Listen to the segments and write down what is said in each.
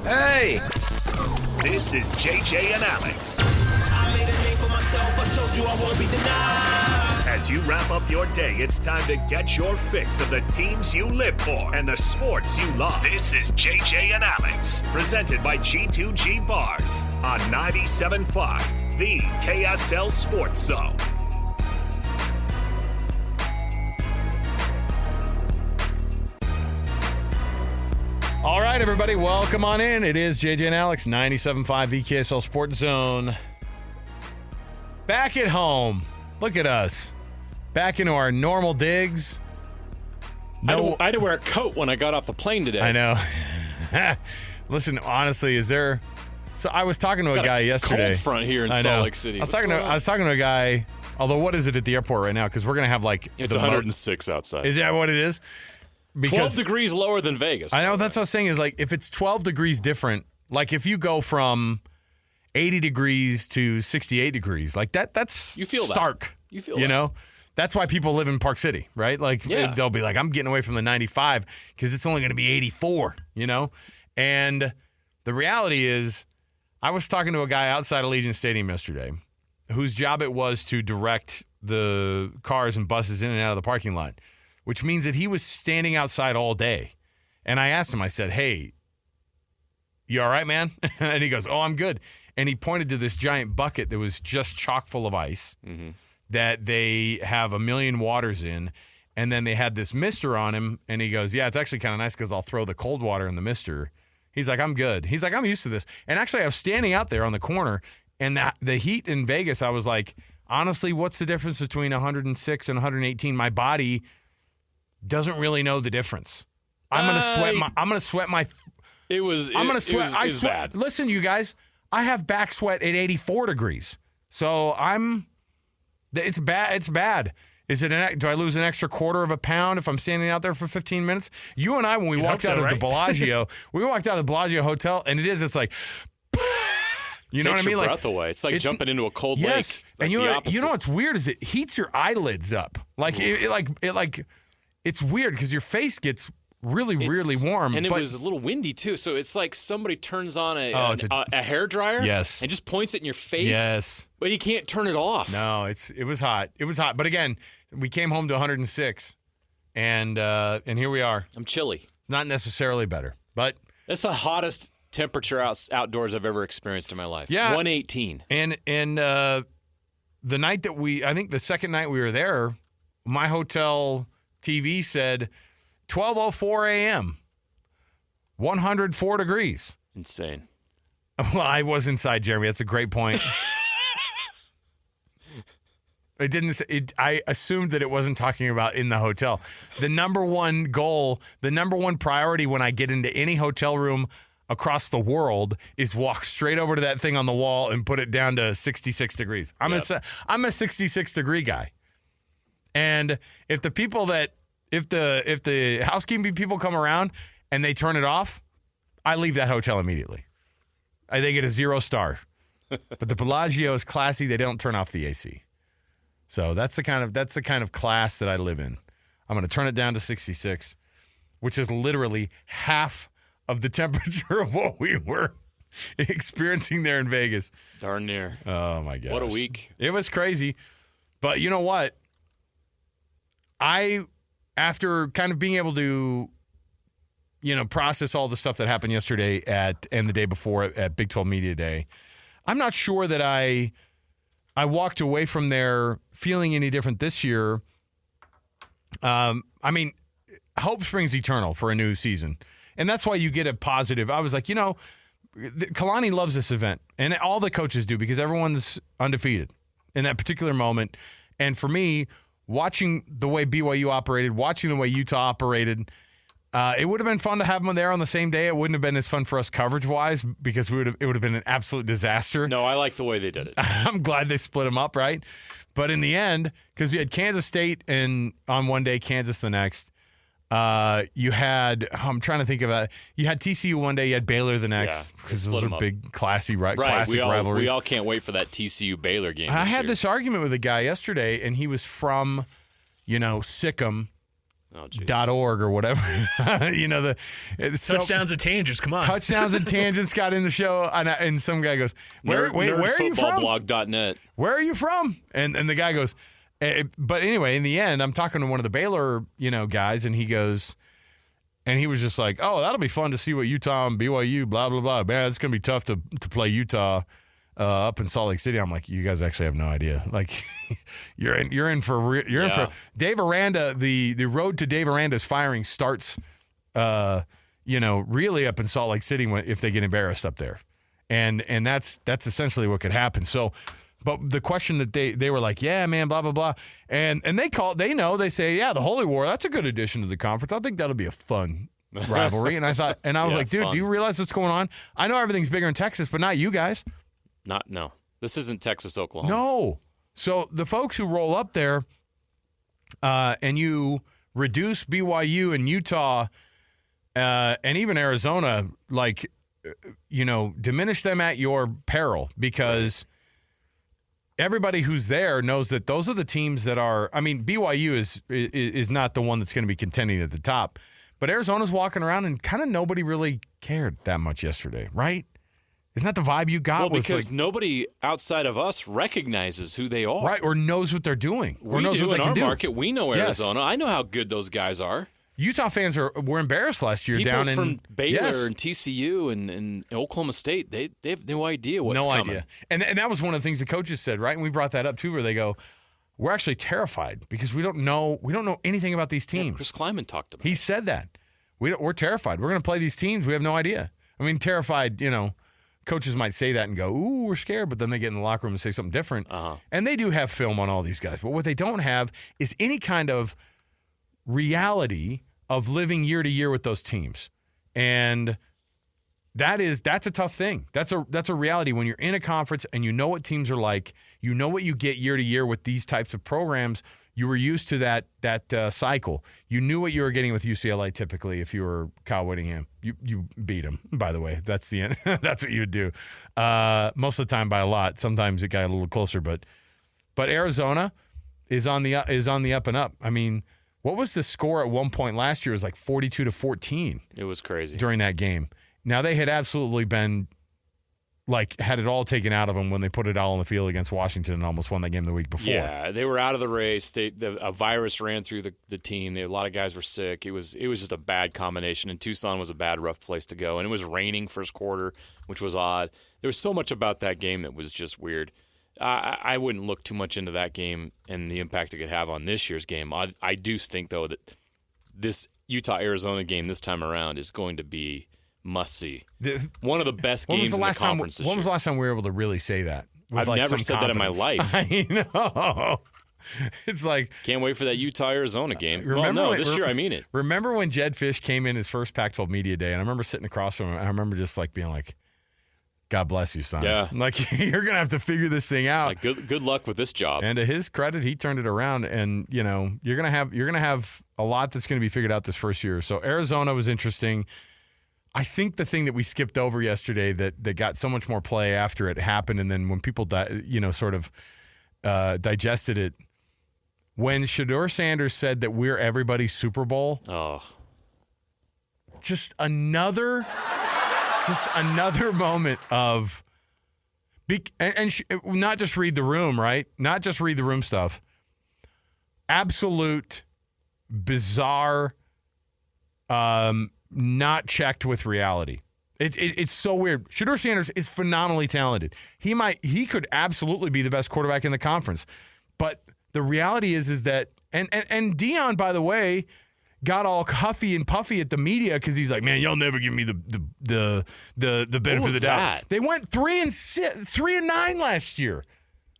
Hey! This is JJ and Alex. I made a name for myself, I told you I won't be denied. As you wrap up your day, it's time to get your fix of the teams you live for and the sports you love. This is JJ and Alex, presented by G2G Bars on 97.5, the KSL Sports Zone. All right, everybody, welcome on in. It is JJ and Alex, 97.5, the KSL Sports Zone. Back at home. Look at us. Back into our normal digs. I had to wear a coat when I got off the plane today. I know. Listen, honestly, is there... So I was talking to a guy yesterday. Cold front here in Salt Lake City. I was talking to a guy, although what is it at the airport right now? Because we're going to have like... It's 106 outside. Is that what it is? 12 degrees lower than Vegas. I know, that's what I was saying is like if it's 12 degrees different, like if you go from 80 degrees to 68 degrees, like that's you feel stark. That. You feel you that. know? That's why people live in Park City, right? Like they'll be like, I'm getting away from the 95 because it's only going to be 84, you know? And the reality is I was talking to a guy outside Allegiant Stadium yesterday whose job it was to direct the cars and buses in and out of the parking lot, which means that he was standing outside all day. And I asked him, I said, hey, you all right, man? And he goes, oh, I'm good. And he pointed to this giant bucket that was just chock full of ice that they have a million waters in. And then they had this mister on him. And he goes, yeah, it's actually kind of nice because I'll throw the cold water in the mister. He's like, I'm good. He's like, I'm used to this. And actually, I was standing out there on the corner. And the heat in Vegas, I was like, honestly, what's the difference between 106 and 118? My body doesn't really know the difference. I'm gonna sweat my. It was. I'm gonna sweat. I sweat. Bad. Listen, you guys, I have back sweat at 84 degrees. So It's bad. It's bad. Do I lose an extra quarter of a pound if I'm standing out there for 15 minutes? You and I, when we walked out of the Bellagio, we walked out of the Bellagio hotel, and it's like. You know what I mean? Your breath away. It's like jumping into a cold lake. Yes, and you know what's weird is it heats your eyelids up. Like it's weird because your face gets really warm. And it was a little windy too, so it's like somebody turns on a hairdryer, yes, and just points it in your face. Yes, but you can't turn it off. No, it was hot. It was hot. But again, we came home to 106, and here we are. I'm chilly. It's not necessarily better, but that's the hottest temperature outdoors I've ever experienced in my life. Yeah, 118. And the night that I think the second night we were there, my hotel TV said 12:04 a.m. 104 degrees. Insane. Well, I was inside, Jeremy. That's a great point. It didn't. I assumed that it wasn't talking about in the hotel. The number one goal, the number one priority when I get into any hotel room across the world is walk straight over to that thing on the wall and put it down to 66 degrees. I'm a 66 degree guy. And if the housekeeping people come around and they turn it off, I leave that hotel immediately. They get a 0 star. But the Bellagio is classy. They don't turn off the AC. So that's the kind of class that I live in. I'm going to turn it down to 66, which is literally half of the temperature of what we were experiencing there in Vegas. Darn near. Oh, my gosh. What a week. It was crazy. But you know what? After kind of being able to, process all the stuff that happened yesterday and the day before at Big 12 Media Day, I'm not sure that I walked away from there feeling any different this year. Hope springs eternal for a new season. And that's why you get a positive. I was like, Kalani loves this event. And all the coaches do because everyone's undefeated in that particular moment. And for me, watching the way BYU operated, watching the way Utah operated, it would have been fun to have them there on the same day. It wouldn't have been as fun for us coverage-wise because it would have been an absolute disaster. No, I like the way they did it. I'm glad they split them up, right? But in the end, because you had Kansas State on one day, Kansas the next, you had, I'm trying to think of it. You had TCU one day, you had Baylor the next, because those are big, classic rivalries. We all can't wait for that TCU Baylor game. I had this argument with a guy yesterday, and he was from, Sikkim, .org or whatever. The touchdowns and tangents. Come on, touchdowns and tangents got in the show, and some guy goes, where are you from? Nerdfootballblog.net. Where are you from? And the guy goes, but anyway, in the end, I'm talking to one of the Baylor guys, and he goes, and he was just like, oh, that'll be fun to see what Utah and BYU, blah blah blah. Man, it's gonna be tough to play Utah up in Salt Lake City. I'm like, you guys actually have no idea. Like, you're in for Dave Aranda. The road to Dave Aranda's firing starts, really up in Salt Lake City if they get embarrassed up there, and that's essentially what could happen. So, but the question that they were like, yeah, man, blah blah blah, and they say, yeah, the Holy War, that's a good addition to the conference. I think that'll be a fun rivalry. And I thought, and I was like, dude, fun. Do you realize what's going on? I know everything's bigger in Texas, but not you guys. No. This isn't Texas, Oklahoma. No. So the folks who roll up there and you reduce BYU and Utah and even Arizona, diminish them at your peril, because everybody who's there knows that those are the teams that are – I mean, BYU is not the one that's going to be contending at the top. But Arizona's walking around and kind of nobody really cared that much yesterday, right? Isn't that the vibe you got? Well, because nobody outside of us recognizes who they are. Right, or knows what they're doing. We do in our market. We know Arizona. Yes. I know how good those guys are. Utah fans were embarrassed last year. People from Baylor and TCU and Oklahoma State, they have no idea what's coming. No idea. And that was one of the things the coaches said, right? And we brought that up too, where they go, we're actually terrified because we don't know anything about these teams. Yeah, Chris Kleiman talked about it. He said that. We're terrified. We're going to play these teams. We have no idea. I mean, terrified, coaches might say that and go, ooh, we're scared, but then they get in the locker room and say something different. Uh-huh. And they do have film on all these guys. But what they don't have is any kind of reality of living year to year with those teams. And that's a tough thing. That's a reality when you're in a conference and you know what teams are like. You know what you get year to year with these types of programs. You were used to that cycle. You knew what you were getting with UCLA typically if you were Kyle Whittingham. You beat him, by the way. That's the end. That's what you would do. Most of the time by a lot. Sometimes it got a little closer. But Arizona is on the up and up. I mean, what was the score at one point last year? It was like 42-14. It was crazy. During that game. Now, they had absolutely been had it all taken out of them when they put it all on the field against Washington and almost won that game the week before. Yeah, they were out of the race. A virus ran through the team. A lot of guys were sick. It was just a bad combination, and Tucson was a bad, rough place to go. And it was raining first quarter, which was odd. There was so much about that game that was just weird. I wouldn't look too much into that game and the impact it could have on this year's game. I do think, though, that this Utah-Arizona game this time around is going to be must-see. One of the best games in the conference this year. When was the last time we were able to really say that? I've never said that in my life. I know. It's like... Can't wait for that Utah-Arizona game. This year I mean it. Remember when Jed Fish came in his first Pac-12 media day, and I remember sitting across from him, and I remember just being like, God bless you, son. Yeah. You're going to have to figure this thing out. Good luck with this job. And to his credit, he turned it around, and you're going to have a lot that's going to be figured out this first year. So Arizona was interesting. I think the thing that we skipped over yesterday that got so much more play after it happened, and then when people digested it, when Shedeur Sanders said that we're everybody's Super Bowl. Oh, just another moment of not just read the room, right? Not just read the room stuff. Absolute bizarre. Not checked with reality. It's so weird. Shedeur Sanders is phenomenally talented. He could absolutely be the best quarterback in the conference. But the reality is that and Deion, by the way, got all huffy and puffy at the media because he's like, man, y'all never give me the benefit of the doubt. They went 3-9 last year.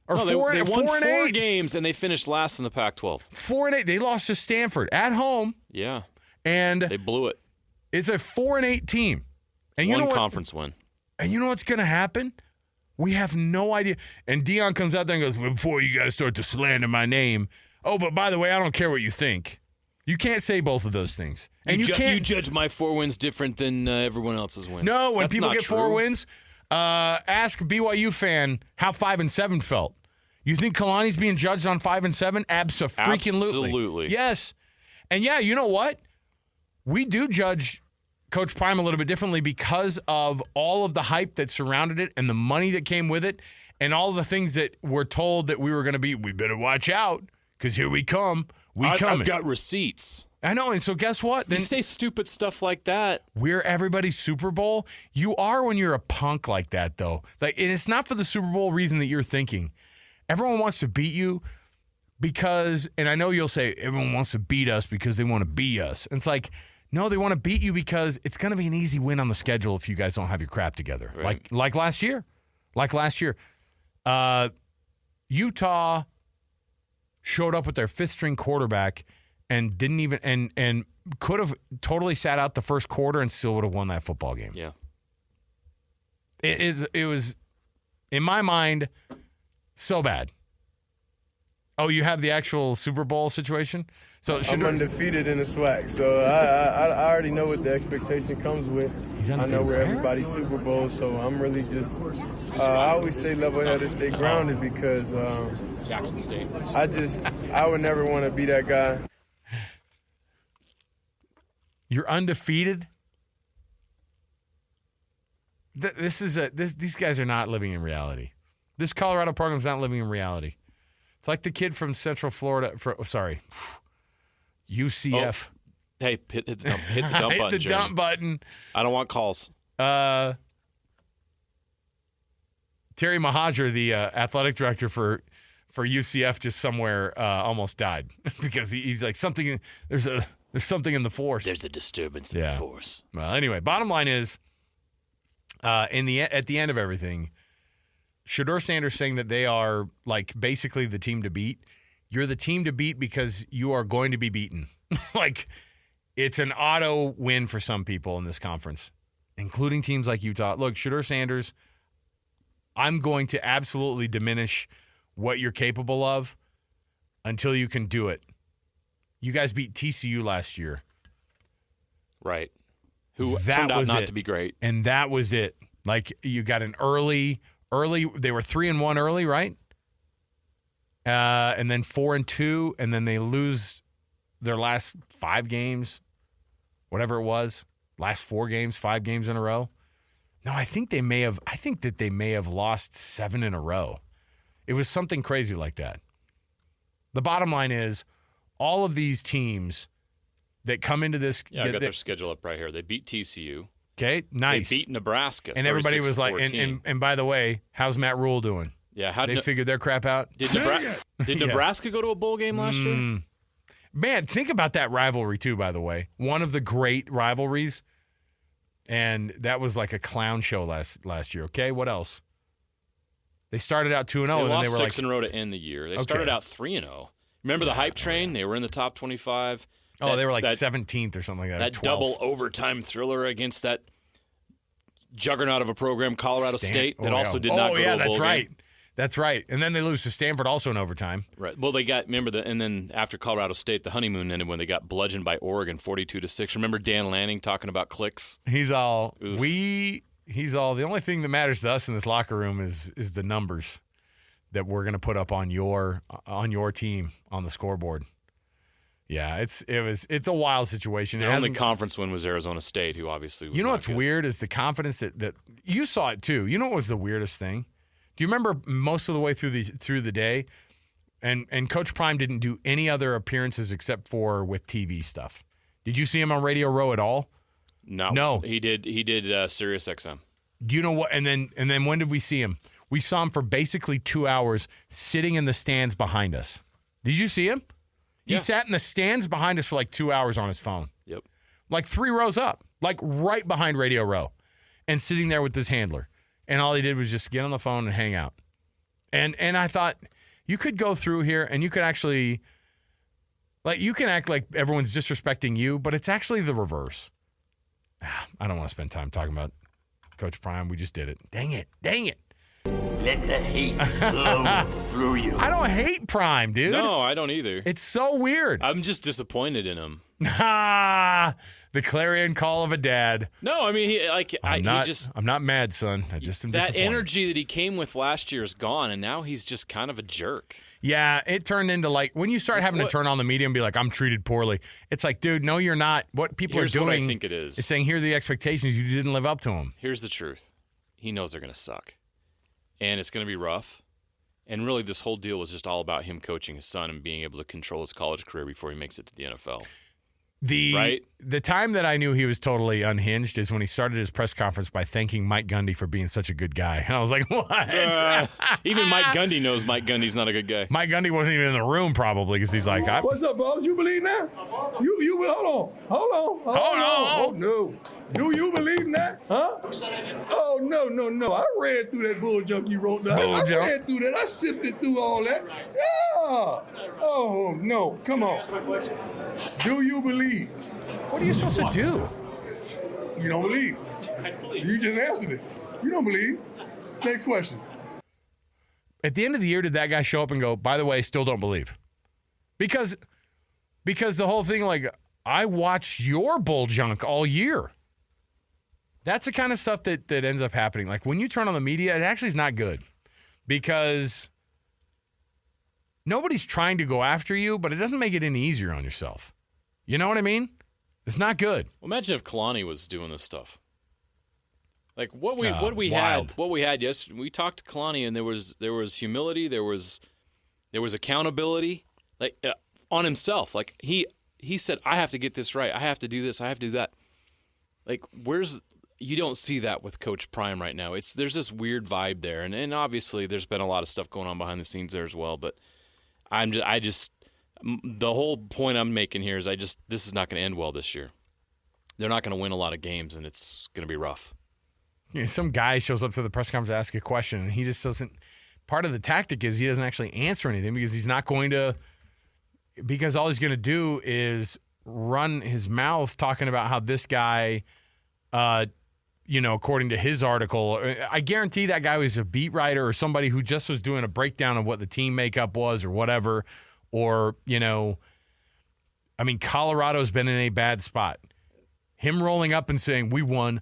They won 4 games and they finished last in the Pac-12. 4-8. They lost to Stanford at home. Yeah. And they blew it. It's a 4-8 team. And one conference win. And you know what's going to happen? We have no idea. And Deion comes out there and goes, before you guys start to slander my name, oh, but by the way, I don't care what you think. You can't say both of those things. And you can't. You judge my 4 wins different than everyone else's wins. No, when people get 4 wins, ask a BYU fan how 5 and 7 felt. You think Kalani's being judged on 5 and 7? Abso-freaking-lutely. Absolutely. Yes. And yeah, you know what? We do judge Coach Prime a little bit differently because of all of the hype that surrounded it and the money that came with it and all the things that we're told that we were going to be. We better watch out because here we come. I've got receipts. I know, and so guess what? Then you say stupid stuff like that. We're everybody's Super Bowl. You are when you're a punk like that, though. Like, and it's not for the Super Bowl reason that you're thinking. Everyone wants to beat you because, and I know you'll say everyone wants to beat us because they want to be us. And it's like, no, they want to beat you because it's going to be an easy win on the schedule if you guys don't have your crap together. Right. Like last year. Utah showed up with their fifth-string quarterback and didn't even and could have totally sat out the first quarter and still would have won that football game. Yeah. It was in my mind so bad. Oh, you have the actual Super Bowl situation? So I'm undefeated in the SWAC, so I already know what the expectation comes with. I know we're everybody's Super Bowl, so I'm really just I always stay level-headed, stay grounded because Jackson State. I would never want to be that guy. You're undefeated? These guys are not living in reality. This Colorado program's not living in reality. It's like the kid from Central Florida. UCF. Oh. Hey, hit the dump button. Hit the Jeremy. dump button. I don't want calls. Terry Mahajer, the athletic director for UCF, just somewhere almost died because he's like something. There's something in the force. There's a disturbance in the force. Well, anyway, bottom line is, at the end of everything, Shedeur Sanders saying that they are like basically the team to beat. You're the team to beat because you are going to be beaten. Like, it's an auto win for some people in this conference, including teams like Utah. Look, Shedeur Sanders, I'm going to absolutely diminish what you're capable of until you can do it. You guys beat TCU last year. Right. Who turned out not to be great. And that was it. Like, you got an early, they were 3-1 early, right? And then 4-2, and then they lose their last 5 games, whatever it was, last 4 games, 5 games in a row. No, I think that they may have lost 7 in a row. It was something crazy like that. The bottom line is, all of these teams that come into this. Yeah, I got their schedule up right here. They beat TCU. Okay, nice. They beat Nebraska. And everybody was like, and by the way, how's Matt Rule doing? Yeah, they figured their crap out. Did Nebraska go to a bowl game last year? Man, think about that rivalry too, by the way. One of the great rivalries. And that was like a clown show last year. Okay, what else? They started out 2-0. They and lost they were 6 in a row to end the year. They started out 3-0. Remember the hype train? They were in the top 25. They were like 17th or something like that. That double overtime thriller against that juggernaut of a program, Colorado State, that also did not go to a bowl that's right. game. That's right. And then they lose to Stanford also in overtime. Right. Well, and then after Colorado State, the honeymoon ended when they got bludgeoned by Oregon 42-6. Remember Dan Lanning talking about clicks? He's all, the only thing that matters to us in this locker room is the numbers that we're going to put up on your team on the scoreboard. Yeah, it's a wild situation. Their only conference win was Arizona State, who obviously was You know not what's good. weird is the confidence that you saw it too. You know what was the weirdest thing? Do you remember most of the way through the day, and Coach Prime didn't do any other appearances except for with TV stuff? Did you see him on Radio Row at all? No. He did Sirius XM. Do you know what? And then when did we see him? We saw him for basically 2 hours sitting in the stands behind us. Did you see him? He sat in the stands behind us for like 2 hours on his phone. Yep. Like 3 rows up, like right behind Radio Row, and sitting there with his handler. And all he did was just get on the phone and hang out. And I thought, you could go through here and you could actually, like, you can act like everyone's disrespecting you, but it's actually the reverse. I don't want to spend time talking about Coach Prime. We just did it. Dang it. Let the hate flow through you. I don't hate Prime, dude. No, I don't either. It's so weird. I'm just disappointed in him. The The clarion call of a dad. No, I mean, I'm not mad, son. I just am that disappointed. energy that he came with last year is gone, and now he's just kind of a jerk. Yeah, it turned into when you start having to turn on the media and be like, I'm treated poorly. It's like, dude, no, you're not. What people are doing what I think it is saying, here are the expectations. You didn't live up to them. Here's the truth. He knows they're going to suck, and it's going to be rough. And really, this whole deal was just all about him coaching his son and being able to control his college career before he makes it to the NFL. The time that I knew he was totally unhinged is when he started his press conference by thanking Mike Gundy for being such a good guy. And I was like, what? Even Mike Gundy knows Mike Gundy's not a good guy. Mike Gundy wasn't even in the room probably because he's like, what's up, boss? You believe that? You hold on. Oh, no. Do you believe in that? Huh? Oh, no. I read through that bull junk you wrote down. I read through that. I sifted through all that. Yeah. Oh, no. Come on. Do you believe? What are you supposed to do? You don't believe. You just answered it. You don't believe. Next question. At the end of the year, did that guy show up and go, by the way, still don't believe? Because the whole thing, I watched your bull junk all year. That's the kind of stuff that ends up happening. Like when you turn on the media, it actually is not good because nobody's trying to go after you, but it doesn't make it any easier on yourself. You know what I mean? It's not good. Well, imagine if Kalani was doing this stuff. Like what we had yesterday. We talked to Kalani, and there was humility, there was accountability, on himself. Like he said, I have to get this right. I have to do this. I have to do that. Like you don't see that with Coach Prime right now. There's this weird vibe there, and obviously there's been a lot of stuff going on behind the scenes there as well. But the whole point I'm making here is this is not going to end well this year. They're not going to win a lot of games, and it's going to be rough. Yeah, some guy shows up to the press conference to ask a question, and he just doesn't. Part of the tactic is he doesn't actually answer anything because he's not going to. Because all he's going to do is run his mouth talking about how this guy. According to his article, I guarantee that guy was a beat writer or somebody who just was doing a breakdown of what the team makeup was or whatever. Or, Colorado's been in a bad spot. Him rolling up and saying, we won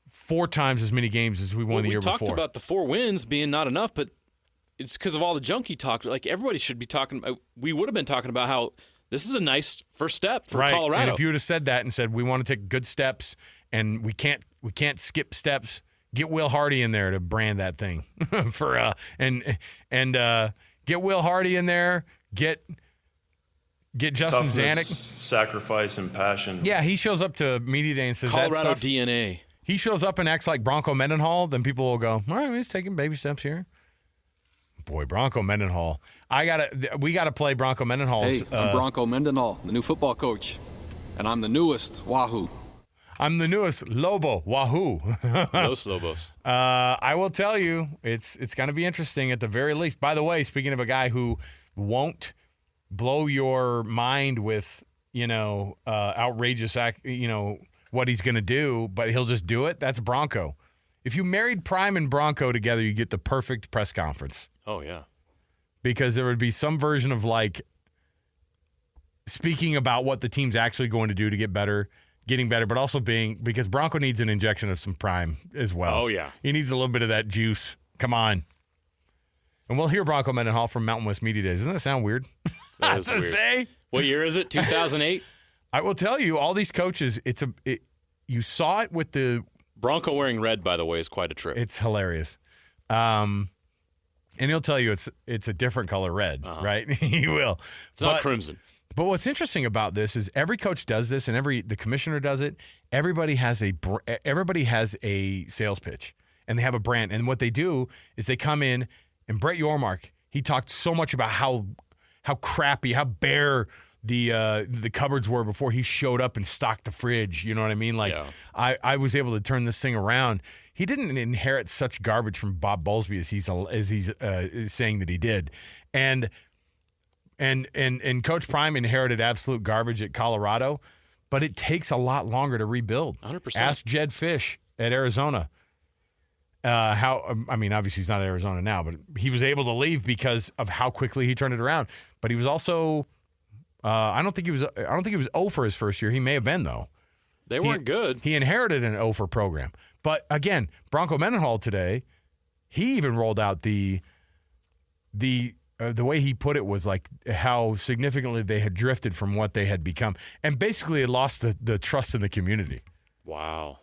4 times as many games as we won the year before. We talked about the 4 wins being not enough, but it's because of all the junk he talked. Like, everybody should be talking. We would have been talking about how this is a nice first step for Colorado. And if you would have said that and said, we want to take good steps and we can't skip steps, get Will Hardy in there to brand that thing get Will Hardy in there, get Justin Toughness, Zanuck. Sacrifice and passion. Yeah, he shows up to media day and says Colorado that stuff. DNA. He shows up and acts like Bronco Mendenhall, then people will go, all right, he's taking baby steps here. Boy, Bronco Mendenhall. We gotta play Bronco Mendenhall's. Hey, I'm Bronco Mendenhall, the new football coach, and I'm the newest Wahoo. I'm the newest Lobo Wahoo. Los Lobos. I will tell you, it's going to be interesting at the very least. By the way, speaking of a guy who won't blow your mind with outrageous what he's going to do, but he'll just do it. That's Bronco. If you married Prime and Bronco together, you get the perfect press conference. Oh yeah, because there would be some version of speaking about what the team's actually going to do to get better. Getting better, but also because Bronco needs an injection of some Prime as well. Oh, yeah. He needs a little bit of that juice. Come on. And we'll hear Bronco Mendenhall from Mountain West Media Days. Doesn't that sound weird? That is weird. Say? What year is it? 2008? I will tell you, all these coaches, you saw it with the... Bronco wearing red, by the way, is quite a trip. It's hilarious. And he'll tell you it's a different color red, right? He will. It's not crimson. But what's interesting about this is every coach does this, and the commissioner does it. Everybody has a sales pitch, and they have a brand. And what they do is they come in, and Brett Yormark, he talked so much about how crappy, how bare the cupboards were before he showed up and stocked the fridge. You know what I mean? I was able to turn this thing around. He didn't inherit such garbage from Bob Bowlesby as he's saying that he did, and Coach Prime inherited absolute garbage at Colorado, but it takes a lot longer to rebuild. 100%. Ask Jed Fish at Arizona. Obviously he's not at Arizona now, but he was able to leave because of how quickly he turned it around. But he was also, I don't think he was 0 for his first year. He may have been though. They weren't good. He inherited an over program. But again, Bronco Mendenhall today, he even rolled out the way he put it was like how significantly they had drifted from what they had become, and basically had lost the trust in the community. Wow.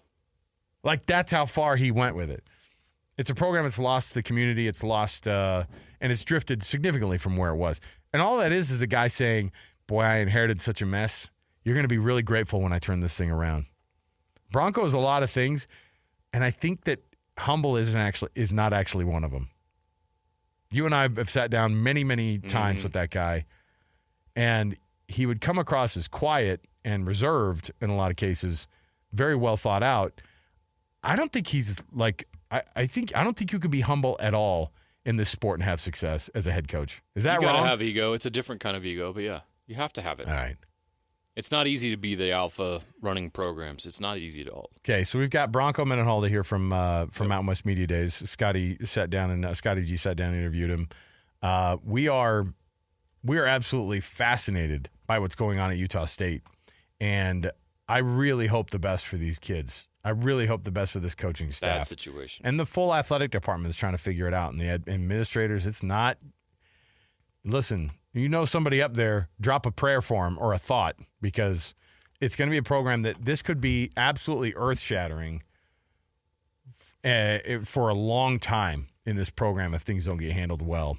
Like, that's how far he went with it. It's a program that's lost the community. It's lost, and it's drifted significantly from where it was. And all that is a guy saying, boy, I inherited such a mess. You're going to be really grateful when I turn this thing around. Bronco is a lot of things, and I think that humble is not actually one of them. You and I have sat down many, many times with that guy, and he would come across as quiet and reserved in a lot of cases, very well thought out. I don't think he's like I don't think you could be humble at all in this sport and have success as a head coach. Is that wrong? You gotta have ego. It's a different kind of ego, but yeah, you have to have it. All right. It's not easy to be the alpha running programs. It's not easy at all. Okay, so we've got Bronco Mendenhall to hear from Mountain West Media Days. Scotty G sat down and interviewed him. We are absolutely fascinated by what's going on at Utah State, and I really hope the best for these kids. I really hope the best for this coaching staff. Bad situation. And the full athletic department is trying to figure it out. And the administrators, it's not. Listen, you know somebody up there, drop a prayer for them or a thought, because it's going to be a program that this could be absolutely earth-shattering for a long time in this program if things don't get handled well.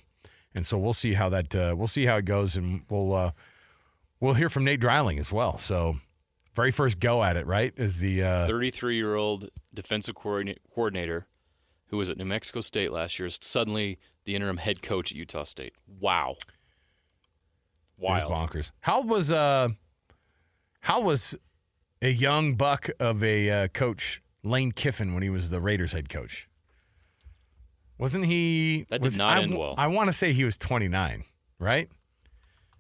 And so we'll see how it goes, and we'll hear from Nate Dreiling as well. So very first go at it, right? Is the 33-year-old defensive coordinator who was at New Mexico State last year is suddenly the interim head coach at Utah State. Wow. Wild. Bonkers. How was a young buck of a coach, Lane Kiffin, when he was the Raiders head coach? Wasn't he? That did not end well. I want to say he was 29, right?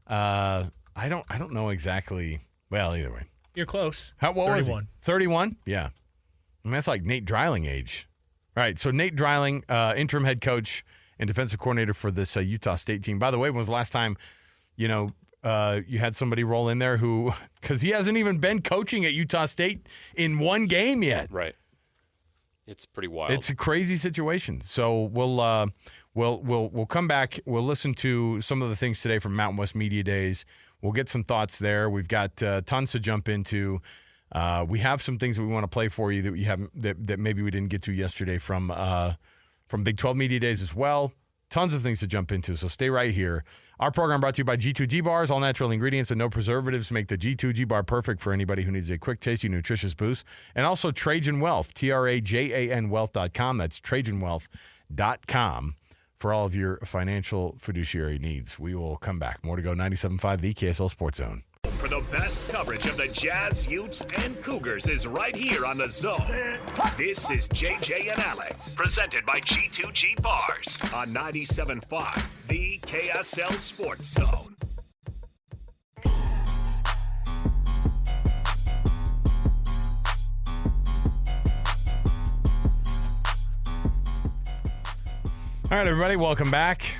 I don't know exactly. Well, either way. You're close. What 31. was he? 31? Yeah. I mean, that's like Nate Dreiling age. All right, so Nate Dreiling, interim head coach and defensive coordinator for this Utah State team. By the way, when was the last time, you had somebody roll in there who, because he hasn't even been coaching at Utah State in one game yet. Right. It's pretty wild. It's a crazy situation. So we'll come back. We'll listen to some of the things today from Mountain West Media Days. We'll get some thoughts there. We've got tons to jump into. We have some things that we want to play for you that we haven't that maybe we didn't get to yesterday from Big 12 Media Days as well. Tons of things to jump into, so stay right here. Our program brought to you by G2G Bars. All natural ingredients and no preservatives make the G2G Bar perfect for anybody who needs a quick, tasty, nutritious boost. And also Trajan Wealth, TRAJAN Wealth.com. That's TrajanWealth.com for all of your financial fiduciary needs. We will come back. More to go. 97.5, the KSL Sports Zone. For the best coverage of the Jazz, Utes, and Cougars is right here on The Zone. This is JJ and Alex, presented by G2G Bars on 97.5, the KSL Sports Zone. All right, everybody, welcome back.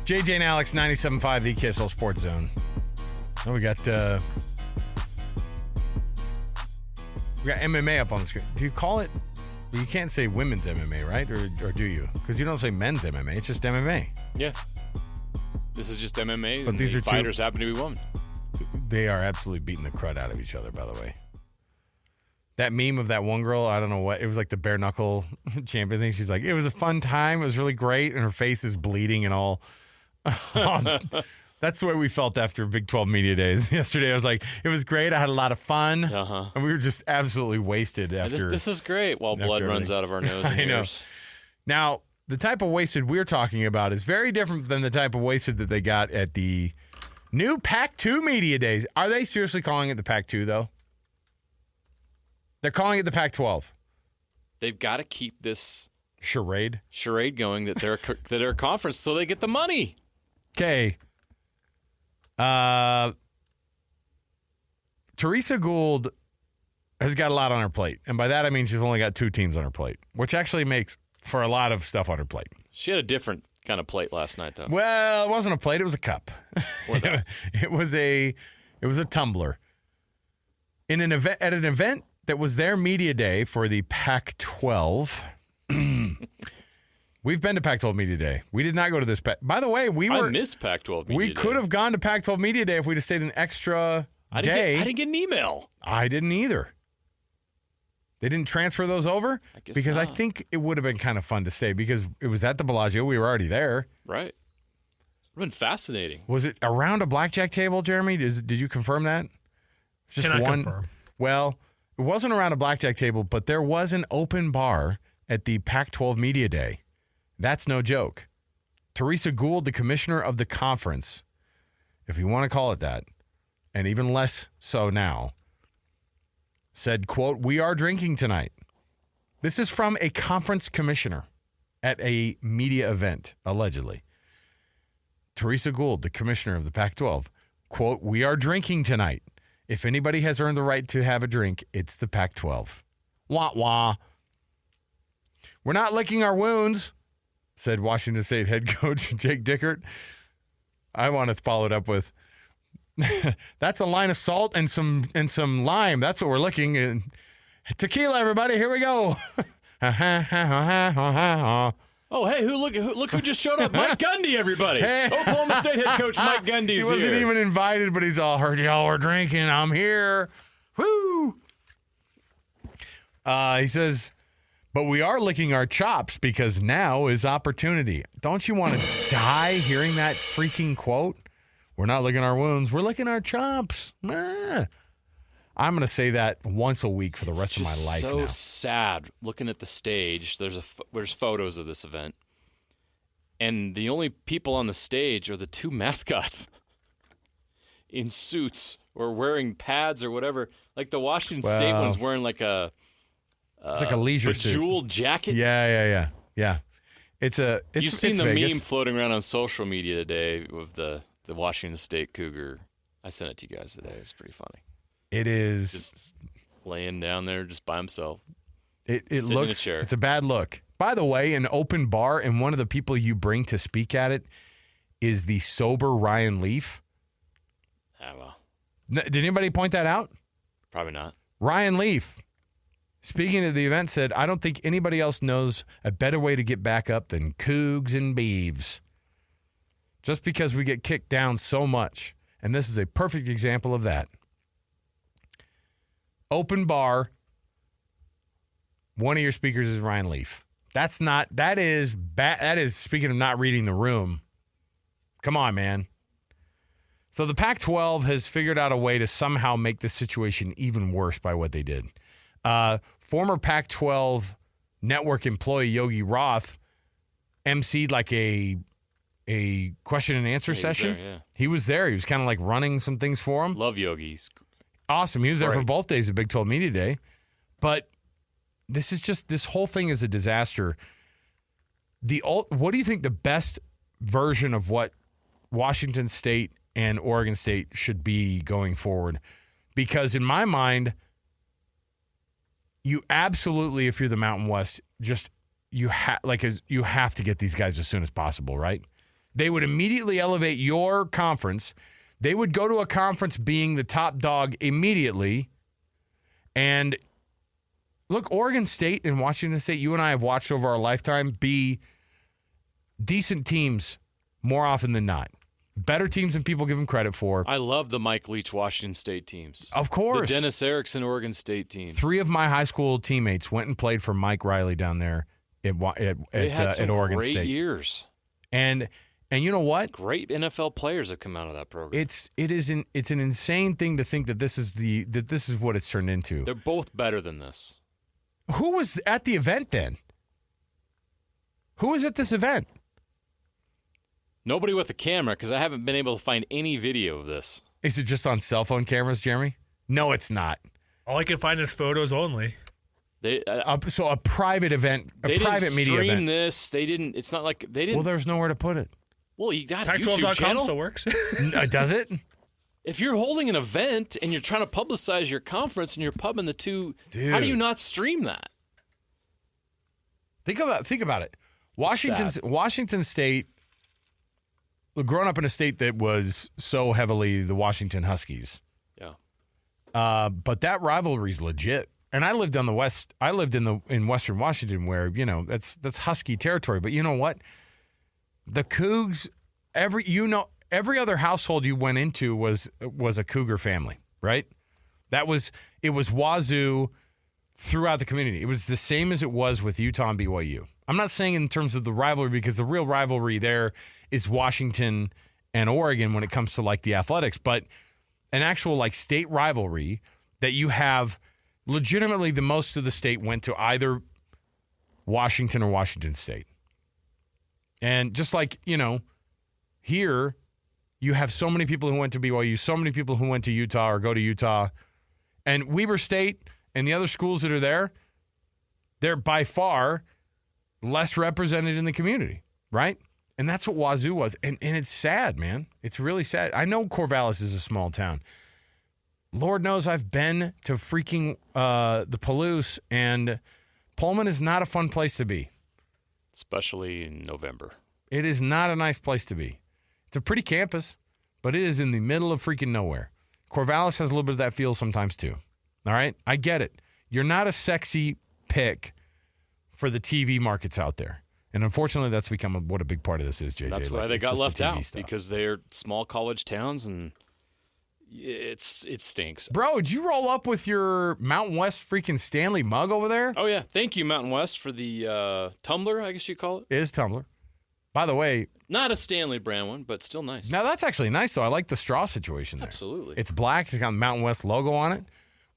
JJ and Alex, 97.5, the KSL Sports Zone. Oh, we got MMA up on the screen. Do you call it? You can't say women's MMA, right? Or do you? Because you don't say men's MMA. It's just MMA. Yeah. This is just MMA, but these fighters happen to be women. They are absolutely beating the crud out of each other, by the way. That meme of that one girl, I don't know what, it was like the bare knuckle champion thing. She's like, it was a fun time. It was really great. And her face is bleeding and all. That's the way we felt after Big 12 Media Days yesterday. I was like, it was great. I had a lot of fun. And we were just absolutely wasted after. This is great while blood runs out of our nose and ears. Now, the type of wasted we're talking about is very different than the type of wasted that they got at the new Pac-12 Media Days. Are they seriously calling it the Pac-2, though? They're calling it the Pac-12. They've got to keep this charade going that they're a conference so they get the money. Okay. Teresa Gould has got a lot on her plate. And by that, I mean she's only got 2 teams on her plate, which actually makes for a lot of stuff on her plate. She had a different kind of plate last night, though. Well, it wasn't a plate. It was a cup. It was a tumbler. at an event that was their media day for the Pac-12. We've been to Pac-12 Media Day. We did not go to this. By the way, I missed Pac-12 Media Day. We could have gone to Pac-12 Media Day if we'd have stayed an extra day. I didn't get an email. I didn't either. They didn't transfer those over? I guess because not. I think it would have been kind of fun to stay because it was at the Bellagio. We were already there. Right. It would have been fascinating. Was it around a blackjack table, Jeremy? Did you confirm that? Just Cannot one. confirm. Well, it wasn't around a blackjack table, but there was an open bar at the Pac-12 Media Day. That's no joke. Teresa Gould, the commissioner of the conference, if you want to call it that, and even less so now, said, quote, "We are drinking tonight." This is from a conference commissioner at a media event, allegedly. Teresa Gould, the commissioner of the Pac-12, quote, "We are drinking tonight. If anybody has earned the right to have a drink, it's the Pac-12. Wah, wah. We're not licking our wounds, said Washington State head coach Jake Dickert. I want to follow it up with, that's a line of salt and some lime. That's what we're looking at. Tequila, everybody. Here we go. Oh, hey, look who just showed up. Mike Gundy, everybody. Hey. Oklahoma State head coach Mike Gundy's He wasn't here. even invited, but he's all, heard y'all were drinking. I'm here. Woo. He says, but we are licking our chops because now is opportunity. Don't you want to die hearing that freaking quote? We're not licking our wounds. We're licking our chops. Ah. I'm going to say that once a week for the rest of my life so now. sad looking at the stage. There's photos of this event. And the only people on the stage are the two mascots in suits or wearing pads or whatever. Like the Washington State one's wearing like a it's like a leisure suit. bejeweled jacket. Yeah. You've seen the Vegas. meme floating around on social media today of the Washington State Cougar. I sent it to you guys today. It's pretty funny. It is Just laying down there just by himself. It sitting in a looks. chair. It's a bad look. By the way, an open bar, and one of the people you bring to speak at it is the sober Ryan Leaf. Ah, well, Did anybody point that out? probably not. Ryan Leaf, speaking at the event, said, "I don't think anybody else knows a better way to get back up than Cougs and Beeves. Just because we get kicked down so much, and this is a perfect example of that." Open bar. One of your speakers is Ryan Leaf. That is speaking of not reading the room. Come on, man. So the Pac-12 has figured out a way to somehow make this situation even worse by what they did. Former Pac-12 network employee Yogi Roth emceed like a question and answer session. There, yeah. He was there. He was kind of like running some things for him. Love Yogi's. Awesome. He was there for Great. both days of Big 12 Media Day. But this whole thing is a disaster. What do you think the best version of what Washington State and Oregon State should be going forward? Because in my mind, you absolutely, if you're the Mountain West, you have to get these guys as soon as possible, right? They would immediately elevate your conference. They would go to a conference being the top dog immediately. And look, Oregon State and Washington State, you and I have watched over our lifetime be decent teams more often than not. Better teams than people give them credit for. I love the Mike Leach Washington State teams. Of course. The Dennis Erickson Oregon State teams. 3 of my high school teammates went and played for Mike Riley down there at Oregon great State. years. And you know what? Great NFL players have come out of that program. It's an insane thing to think that this is what it's turned into. They're both better than this. Who was at the event then? Who was at this event? Nobody with a camera, because I haven't been able to find any video of this. Is it just on cell phone cameras, Jeremy? No, it's not. All I can find is photos only. So a private event, a private media event. They didn't stream this. They didn't. It's not like they didn't. Well, there's nowhere to put it. Well, you got a YouTube Pac12.com channel. still works. Does it? If you're holding an event and you're trying to publicize your conference and you're pubbing the two, how do you not stream that? Think about it. Washington State, growing up in a state that was so heavily the Washington Huskies. Yeah. But that rivalry's legit. And I lived on the west. I lived in Western Washington, where that's Husky territory. But you know what? The Cougs, every other household you went into was a Cougar family, right? It was Wazoo throughout the community. It was the same as it was with Utah and BYU. I'm not saying in terms of the rivalry, because the real rivalry there is Washington and Oregon when it comes to like the athletics, but an actual like state rivalry that you have legitimately the most of the state went to either Washington or Washington State. And just like, here you have so many people who went to BYU, so many people who went to Utah or go to Utah, and Weber State and the other schools that are there, they're by far less represented in the community, right? And that's what Wazoo was. And it's sad, man. It's really sad. I know Corvallis is a small town. Lord knows I've been to freaking the Palouse, and Pullman is not a fun place to be. Especially in November. It is not a nice place to be. It's a pretty campus, but it is in the middle of freaking nowhere. Corvallis has a little bit of that feel sometimes too. All right? I get it. You're not a sexy pick for the TV markets out there. And unfortunately, that's become what a big part of this is, JJ. That's why they got left out, because they're small college towns, and it stinks. Bro, did you roll up with your Mountain West freaking Stanley mug over there? Oh, yeah. Thank you, Mountain West, for the tumbler, I guess you call it. It is tumbler. By the way. Not a Stanley brand one, but still nice. Now, that's actually nice, though. I like the straw situation there. Absolutely. It's black. It's got the Mountain West logo on it.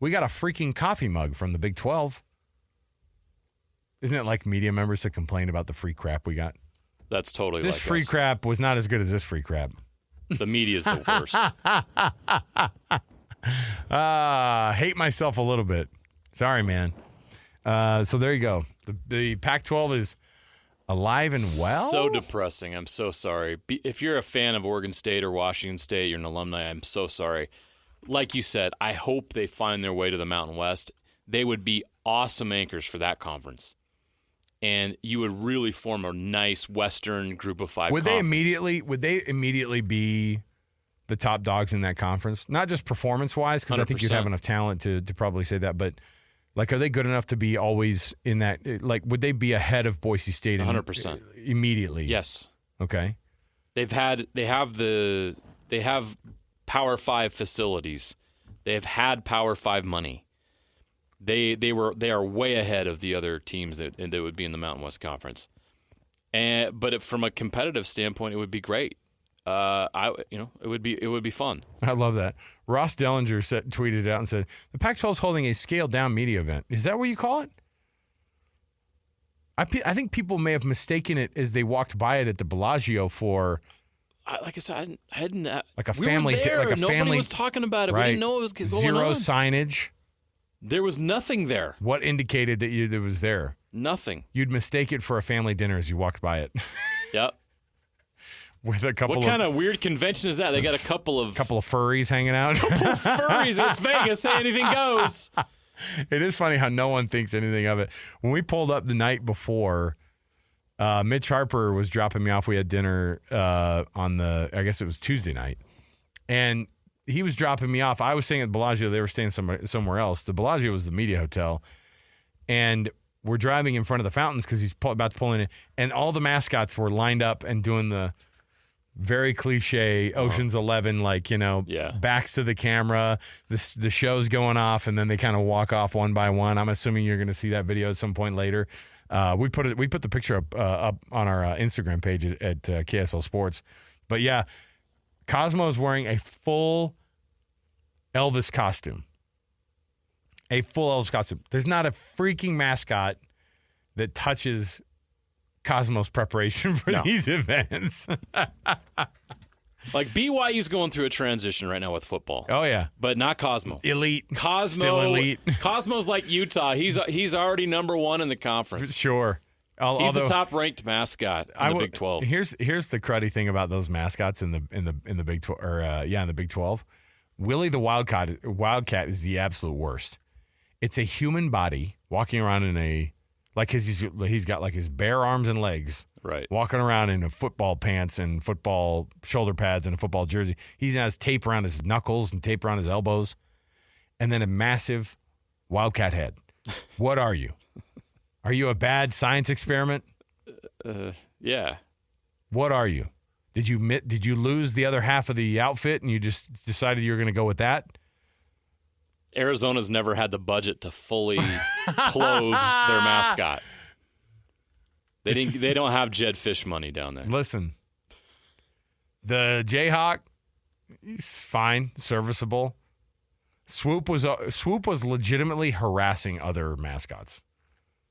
We got a freaking coffee mug from the Big 12. Isn't it like media members to complain about the free crap we got? That's totally this like free us. Crap was not as good as this free crap. The media's the worst. Hate myself a little bit. Sorry, man. So there you go. The Pac-12 is alive and well. So depressing. I'm so sorry. If you're a fan of Oregon State or Washington State, you're an alumni, I'm so sorry. Like you said, I hope they find their way to the Mountain West. They would be awesome anchors for that conference. And you would really form a nice Western group of five Would conference. they immediately be the top dogs in that conference? Not just performance-wise, because I think you'd have enough talent to probably say that, but like, are they good enough to be always in that? Like, would they be ahead of Boise State 100% immediately? Yes. Okay. They have Power 5 facilities. They have had Power 5 money. They are way ahead of the other teams that would be in the Mountain West Conference. But from a competitive standpoint, it would be great. It would be fun. I love that. Ross Dellinger tweeted it out and said, the Pac-12 is holding a scaled-down media event. Is that what you call it? I think people may have mistaken it as they walked by it at the Bellagio for... Like I said, I hadn't... Like a family... We were there. Nobody family, was talking about it. Right. We didn't know it was going on. Zero signage. There was nothing there. What indicated that it was there? Nothing. You'd mistake it for a family dinner as you walked by it. Yep. With a couple What kind of weird convention is that? They got a couple of furries hanging out. Couple of furries. It's Vegas. Say anything goes. It is funny how no one thinks anything of it. When we pulled up the night before, Mitch Harper was dropping me off. We had dinner I guess it was Tuesday night. And he was dropping me off. I was staying at Bellagio. They were staying somewhere else. The Bellagio was the media hotel. And we're driving in front of the fountains because he's about to pull in. And all the mascots were lined up and doing the very cliche Ocean's 11, backs to the camera. The show's going off, and then they kind of walk off one by one. I'm assuming you're going to see that video at some point later. We put the picture up on our Instagram page at KSL Sports. But yeah, Cosmo is wearing a full Elvis costume. A full Elvis costume. There's not a freaking mascot that touches Cosmo's preparation for these events. Like BYU's going through a transition right now with football. Oh yeah, but not Cosmo. Elite. Cosmo. Still elite. Cosmo's like Utah. He's already number one in the conference. Sure. He's the top ranked mascot in the Big 12. Here's the cruddy thing about those mascots in the Big 12 in the Big 12. Willie the Wildcat is the absolute worst. It's a human body walking around in he's got like his bare arms and legs. Right. Walking around in football pants and football shoulder pads and a football jersey. He has tape around his knuckles and tape around his elbows. and then a massive wildcat head. What are you? Are you a bad science experiment? Yeah. What are you? Did you lose the other half of the outfit and you just decided you were going to go with that? Arizona's never had the budget to fully clothe their mascot. They don't have Jed Fish money down there. Listen, the Jayhawk, he's fine, serviceable. Swoop was legitimately harassing other mascots.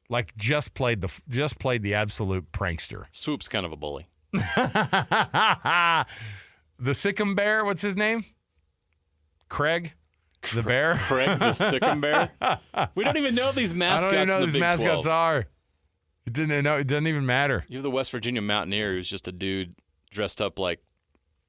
Like just played the absolute prankster. Swoop's kind of a bully. The Sikkim Bear, what's his name? Craig the Bear? Craig the Sikkim Bear? We don't even know these mascots. I don't even know in the these Big mascots 12. are. It doesn't even matter. You have the West Virginia Mountaineer, who's just a dude dressed up like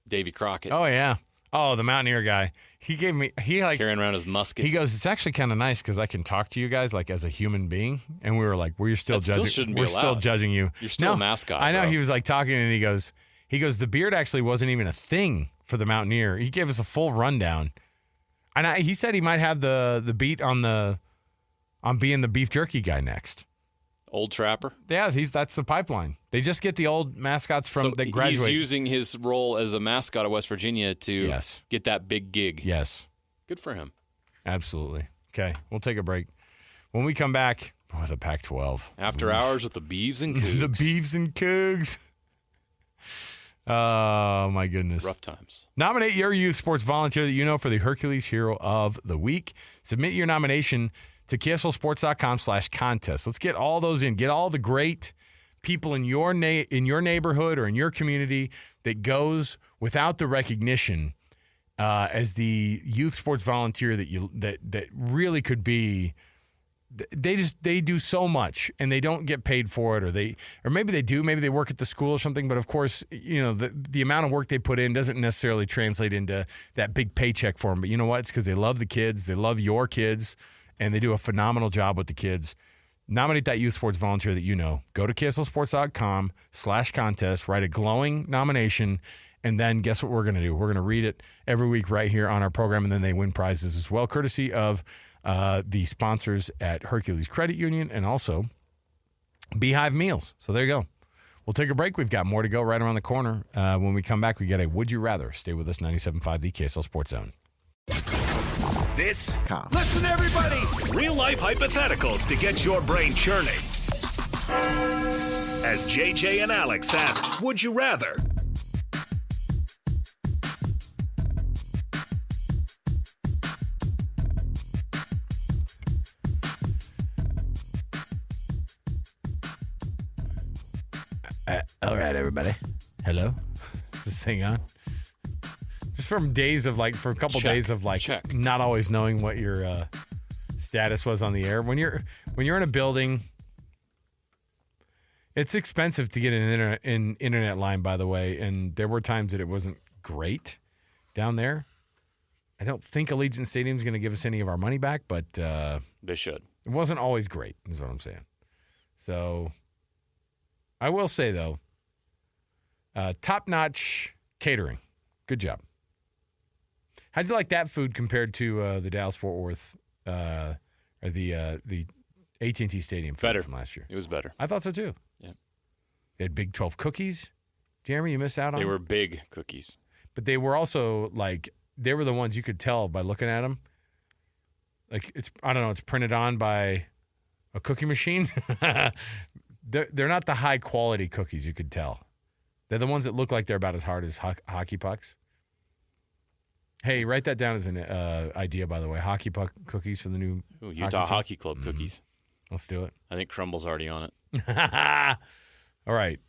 Davy Crockett. Oh yeah. Oh, the Mountaineer guy. Carrying around his musket. He goes, it's actually kind of nice because I can talk to you guys like as a human being. And we were like, we're still That judging. still shouldn't be we're allowed. still judging you. You're still a mascot. I know. Bro. He was like talking, and he goes, the beard actually wasn't even a thing for the Mountaineer. He gave us a full rundown, and he said he might have the beat on being the beef jerky guy next. Old Trapper? Yeah, that's the pipeline. They just get the old mascots that graduate. He's using his role as a mascot of West Virginia to get that big gig. Yes. Good for him. Absolutely. Okay, we'll take a break. When we come back, the Pac-12. After hours with the Beavs and Cougs. The Beavs and Cougs. Oh, my goodness. Rough times. Nominate your youth sports volunteer that you know for the Hercules Hero of the Week. Submit your nomination to KSLSports.com/contest. Let's get all those in. Get all the great people in your neighborhood or in your community that goes without the recognition as the youth sports volunteer that really could be. They do so much and they don't get paid for it, or maybe they do. Maybe they work at the school or something. But of course, the amount of work they put in doesn't necessarily translate into that big paycheck for them. But you know what? It's because they love the kids. They love your kids. And they do a phenomenal job with the kids. Nominate that youth sports volunteer that you know. Go to KSLSports.com/contest, write a glowing nomination, and then guess what we're going to do? We're going to read it every week right here on our program, and then they win prizes as well, courtesy of the sponsors at Hercules Credit Union and also Beehive Meals. So there you go. We'll take a break. We've got more to go right around the corner. When we come back, we get a Would You Rather. Stay with us, 97.5, the KSL Sports Zone. Listen, everybody. Real life hypotheticals to get your brain churning. As JJ and Alex ask, would you rather? All right, everybody. Hello. Is this thing on? Just from days of for a couple days of not always knowing what your status was on the air. When you're in a building, it's expensive to get an internet line, by the way. And there were times that it wasn't great down there. I don't think Allegiant Stadium is going to give us any of our money back, but they should. It wasn't always great, is what I'm saying. So I will say though, top-notch catering. Good job. How'd you like that food compared to the Dallas-Fort Worth or the AT&T Stadium food from last year? It was better. I thought so too. Yeah. They had Big 12 cookies. Jeremy, you missed out on? They were big cookies. But they were also they were the ones you could tell by looking at them. It's printed on by a cookie machine. They're not the high quality cookies, you could tell. They're the ones that look like they're about as hard as hockey pucks. Hey, write that down as an idea, by the way. Hockey puck cookies for the new Utah Hockey Club cookies. Let's do it. I think Crumble's already on it. All right.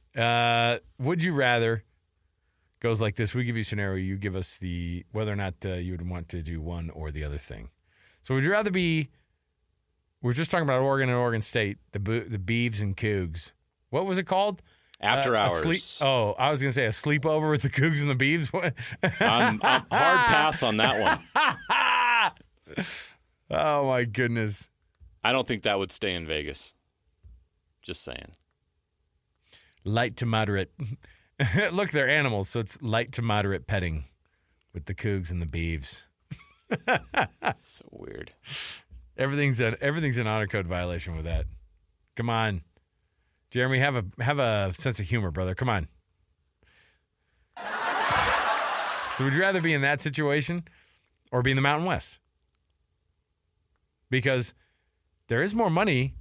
Would you rather goes like this. We give you a scenario. You give us whether or not you would want to do one or the other thing. So would you rather be, we're just talking about Oregon and Oregon State, the Beavs and Cougs. What was it called? After hours. I was going to say a sleepover with the Cougs and the Beavs. I'm hard pass on that one. Oh, my goodness. I don't think that would stay in Vegas. Just saying. Light to moderate. Look, they're animals, so it's light to moderate petting with the Cougs and the Beavs. So weird. Everything's an honor code violation with that. Come on, Jeremy, have a sense of humor, brother. Come on. So would you rather be in that situation or be in the Mountain West? Because there is more money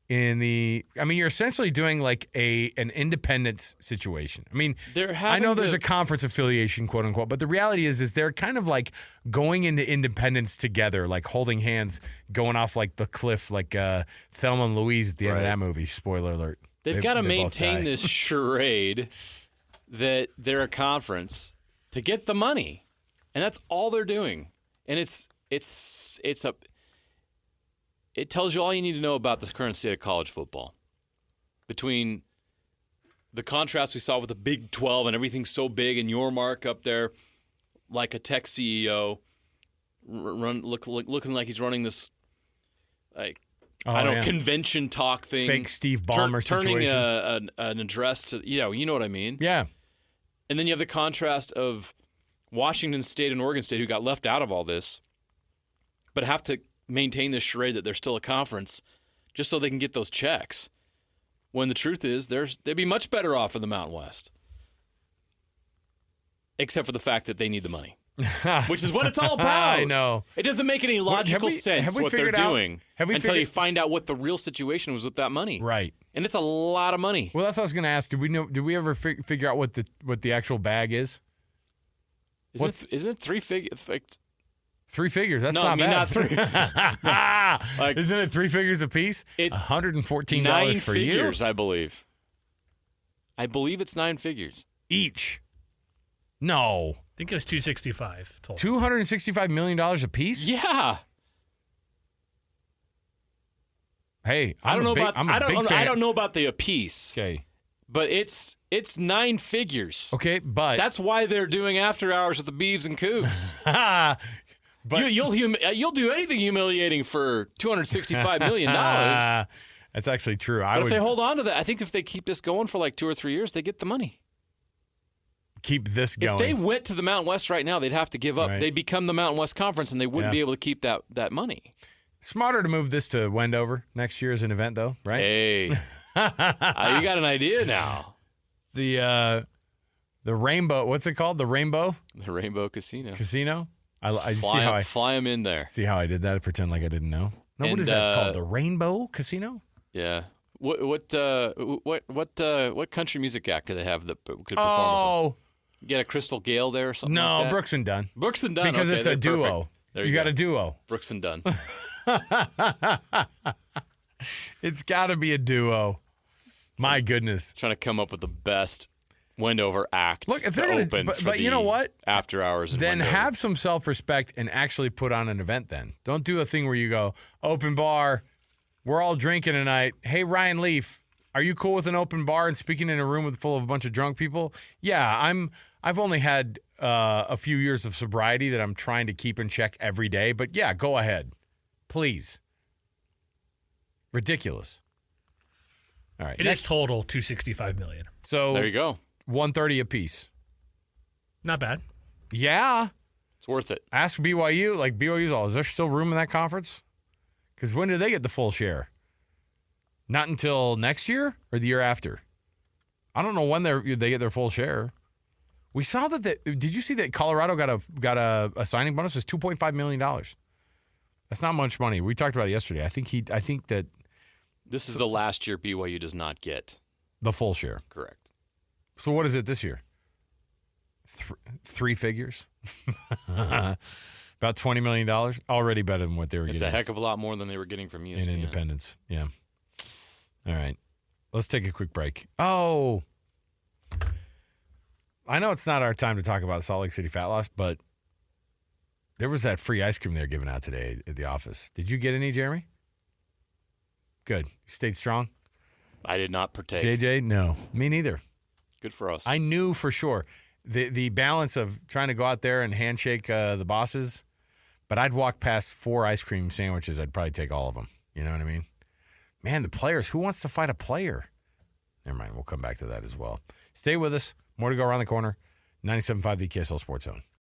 in you're essentially doing like an independence situation. I mean, I know there's a conference affiliation, quote unquote, but the reality is they're kind of like going into independence together, like holding hands, going off like the cliff, like Thelma and Louise at the end of that movie. Spoiler alert. They've got to maintain this charade that they're a conference to get the money, and that's all they're doing. And it tells you all you need to know about the current state of college football. Between the contrast we saw with the Big 12 and everything so big, and your mark up there, like a tech CEO, looking like he's running this, convention talk thing, fake Steve Ballmer turning situation, an address to you know what I mean? Yeah. And then you have the contrast of Washington State and Oregon State, who got left out of all this, but have to maintain this charade that they're still a conference just so they can get those checks. When the truth is, they'd be much better off in the Mountain West. Except for the fact that they need the money. Which is what it's all about. I know. It doesn't make any logical sense what they're doing until you find out what the real situation was with that money. Right. And it's a lot of money. Well, that's what I was going to ask. Did we ever figure out what the actual bag is? Isn't it 3 figures? 3 figures. That's not bad. Not 3. Isn't it 3 figures a piece? It's $114 for 9 figures, you? I believe. I believe it's 9 figures. Each. No. I think it was $265 total. $265 million a piece? Yeah. Hey, I don't know about the apiece. Okay. But it's 9 figures. Okay, but that's why they're doing after hours with the Beavs and Cougs. But you'll do anything humiliating for $265 million. That's actually true. But if they hold on to that, I think if they keep this going for like 2 or 3 years, they get the money. Keep this going. If they went to the Mountain West right now, they'd have to give up. Right. They'd become the Mountain West Conference, and they wouldn't be able to keep that money. Smarter to move this to Wendover next year as an event, though, right? Hey, you got an idea now. The Rainbow, what's it called? The Rainbow? The Rainbow Casino. I see how I fly them in there. See how I did that? I pretend like I didn't know. No, what is that called? The Rainbow Casino? Yeah. What country music act could they have that could perform? Oh, get a Crystal Gale there or something. No, like that? Brooks and Dunn. Brooks and Dunn because it's a duo. You got a duo. Brooks and Dunn. It's got to be a duo. My goodness. Trying to come up with the best Wendover act. Look, if they're open but you know what? After hours. Then Wendover. have some self-respect and actually put on an event. Then don't do a thing where you go open bar. We're all drinking tonight. Hey, Ryan Leaf, are you cool with an open bar and speaking in a room full of a bunch of drunk people? Yeah, I've only had a few years of sobriety that I'm trying to keep in check every day. But yeah, go ahead, please. Ridiculous. All right, it is total $265 million. So there you go. $130 apiece. Not bad. Yeah, it's worth it. Ask BYU. Like BYU's all. Is there still room in that conference? Because when do they get the full share? Not until next year or the year after. I don't know when they get their full share. We saw that. Did you see that Colorado got a signing bonus? It's $2.5 million. That's not much money. We talked about it yesterday. I think that this is the last year BYU does not get the full share. Correct. So what is it this year? 3 figures. About $20 million. Already better than what they were getting. It's a heck of a lot more than they were getting from ESPN. In Independence. Yeah. All right. Let's take a quick break. Oh. I know it's not our time to talk about Salt Lake City fat loss, but there was that free ice cream they were giving out today at the office. Did you get any, Jeremy? Good. You stayed strong? I did not partake. JJ? No. Me neither. Good for us. I knew for sure. The balance of trying to go out there and handshake the bosses, but I'd walk past 4 ice cream sandwiches. I'd probably take all of them. You know what I mean? Man, the players. Who wants to fight a player? Never mind. We'll come back to that as well. Stay with us. More to go around the corner. 97.5 the KSL Sports Zone.